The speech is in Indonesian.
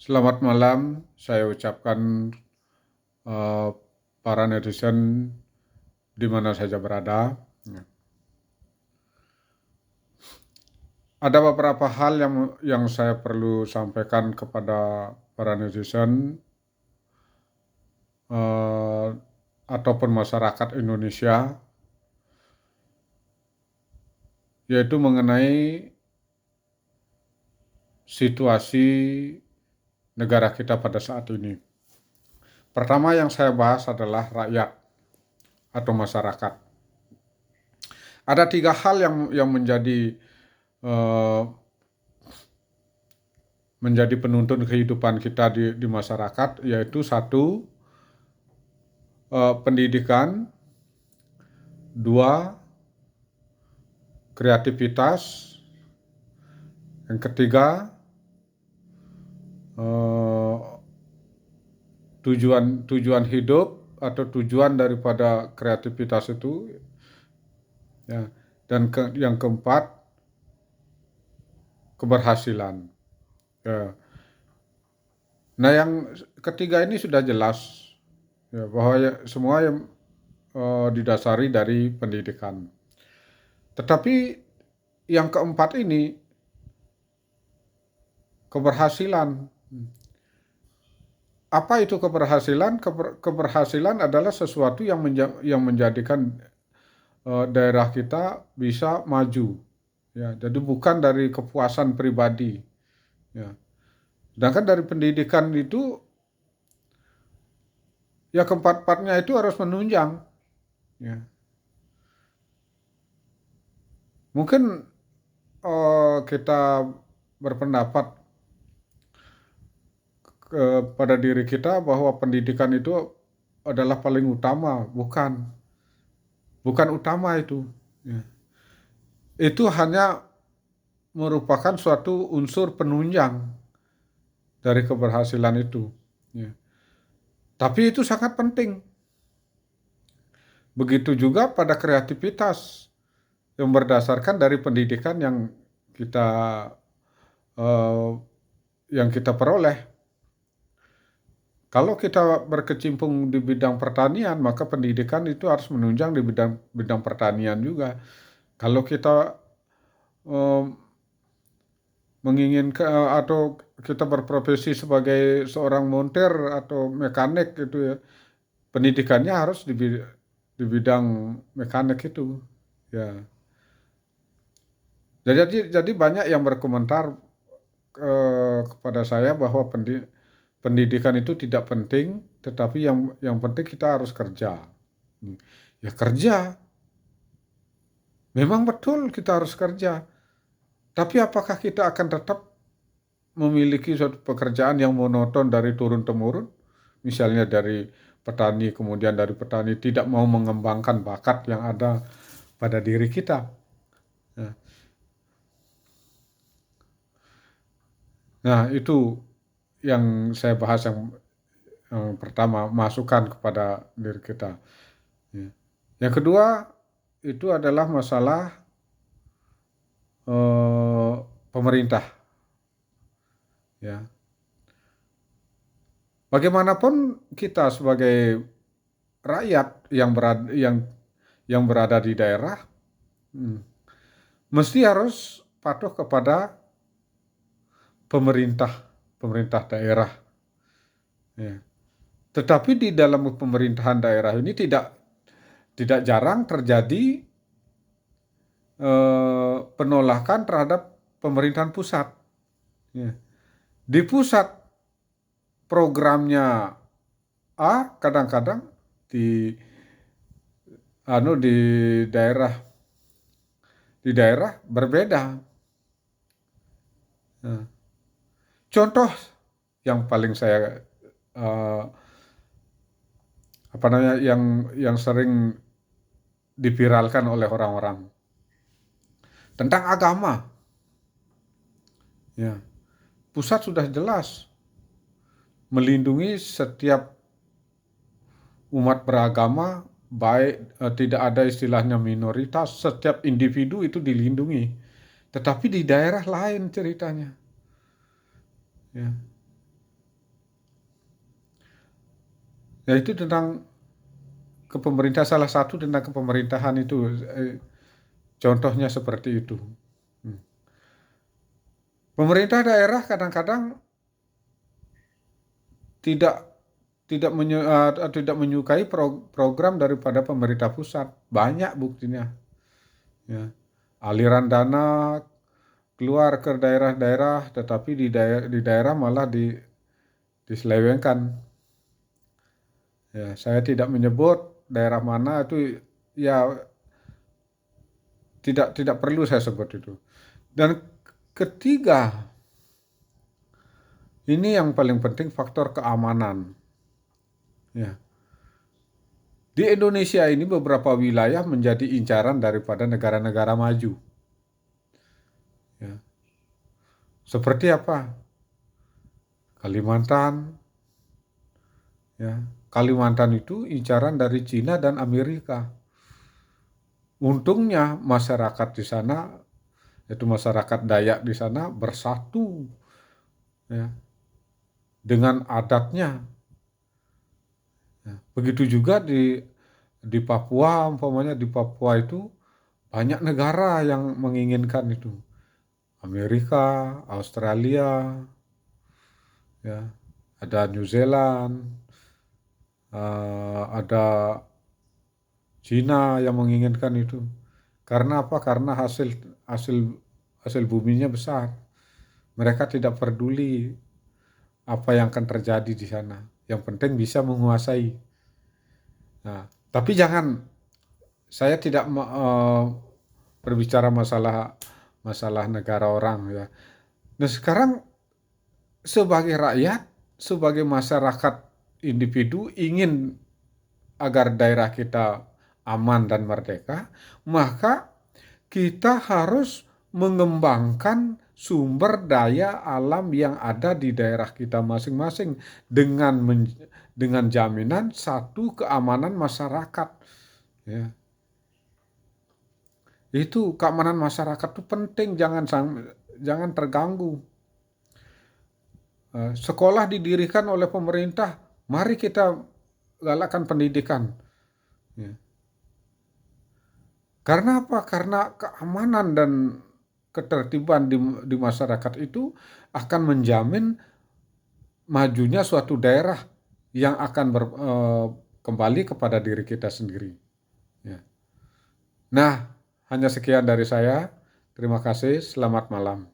Selamat malam, saya ucapkan eh, para netizen di mana saja berada. Ada beberapa hal yang saya perlu sampaikan kepada para netizen eh, ataupun masyarakat Indonesia, yaitu mengenai situasi negara kita pada saat ini. Pertama yang saya bahas adalah rakyat atau masyarakat. Ada tiga hal yang eh, menjadi penuntun kehidupan kita di masyarakat, yaitu satu, pendidikan, dua, kreativitas, yang ketiga, eh, tujuan hidup atau tujuan daripada kreativitas itu, ya. Dan yang keempat, keberhasilan. Ya. Nah, yang ketiga ini sudah jelas, ya, bahwa semua yang didasari dari pendidikan. Tetapi yang keempat ini, keberhasilan. Apa itu keberhasilan? Keberhasilan adalah sesuatu yang menjadikan daerah kita bisa maju. Ya, jadi bukan dari kepuasan pribadi. Ya. Sedangkan dari pendidikan itu, ya keempat-empatnya itu harus menunjang. Ya. Mungkin kita berpendapat pada diri kita bahwa pendidikan itu adalah paling utama, bukan utama itu. Ya. Itu hanya merupakan suatu unsur penunjang dari keberhasilan itu. Ya. Tapi itu sangat penting. Begitu juga pada kreativitas yang berdasarkan dari pendidikan kita eh, yang kita peroleh. Kalau kita berkecimpung di bidang pertanian, maka pendidikan itu harus menunjang di bidang pertanian juga. Kalau kita eh, menginginkan atau kita berprofesi sebagai seorang montir atau mekanik gitu ya, pendidikannya harus di bidang mekanik itu. Ya. Jadi banyak yang berkomentar kepada saya bahwa pendidikan itu tidak penting, tetapi yang penting kita harus kerja. Ya kerja, memang betul kita harus kerja. Tapi apakah kita akan tetap memiliki suatu pekerjaan yang monoton dari turun-temurun? Misalnya dari petani, kemudian dari petani tidak mau mengembangkan bakat yang ada pada diri kita. Nah, nah, itu yang saya bahas yang pertama, masukan kepada diri kita. Ya. Yang kedua, itu adalah masalah eh, pemerintah. Ya. Bagaimanapun kita sebagai rakyat yang berada di daerah, hmm, mesti harus patuh kepada pemerintah daerah. Ya. Tetapi di dalam pemerintahan daerah ini tidak jarang terjadi penolakan terhadap pemerintahan pusat. Ya. Di pusat programnya A, kadang-kadang di di daerah berbeda. Nah, contoh yang paling saya eh, apa namanya yang sering diviralkan oleh orang-orang tentang agama. Ya, pusat sudah jelas melindungi setiap umat beragama, baik tidak ada istilahnya minoritas, setiap individu itu dilindungi. Tetapi di daerah lain ceritanya. Ya. Ya itu tentang salah satu tentang kepemerintahan itu, contohnya seperti itu. Pemerintah daerah kadang-kadang tidak tidak menyukai program daripada pemerintah pusat. Banyak buktinya. Ya. Aliran dana keluar ke daerah-daerah, tetapi di daerah malah diselewengkan. Ya, saya tidak menyebut daerah mana itu, ya tidak perlu saya sebut itu. Dan ketiga, ini yang paling penting, faktor keamanan. Ya. Di Indonesia ini beberapa wilayah menjadi incaran daripada negara-negara maju. Ya. Seperti apa? Kalimantan. Ya. Kalimantan itu incaran dari Cina dan Amerika. Untungnya masyarakat di sana, yaitu masyarakat Dayak di sana, bersatu, ya, dengan adatnya. Ya. Begitu juga di Papua, umpamanya di Papua itu banyak negara yang menginginkan itu. Amerika, Australia, ya, ada New Zealand, ada Cina yang menginginkan itu. Karena apa? Karena hasil buminya besar. Mereka tidak peduli apa yang akan terjadi di sana. Yang penting bisa menguasai. Nah, tapi saya tidak berbicara masalah negara orang, ya. Nah, sekarang sebagai rakyat, sebagai masyarakat individu ingin agar daerah kita aman dan merdeka, maka kita harus mengembangkan sumber daya alam yang ada di daerah kita masing-masing dengan jaminan satu, keamanan masyarakat. Ya. Itu keamanan masyarakat itu penting, jangan terganggu. Sekolah didirikan oleh pemerintah, mari kita galakkan pendidikan. Ya. Karena apa? Karena keamanan dan ketertiban di masyarakat itu akan menjamin majunya suatu daerah yang akan kembali kepada diri kita sendiri. Ya. Nah, hanya sekian dari saya. Terima kasih. Selamat malam.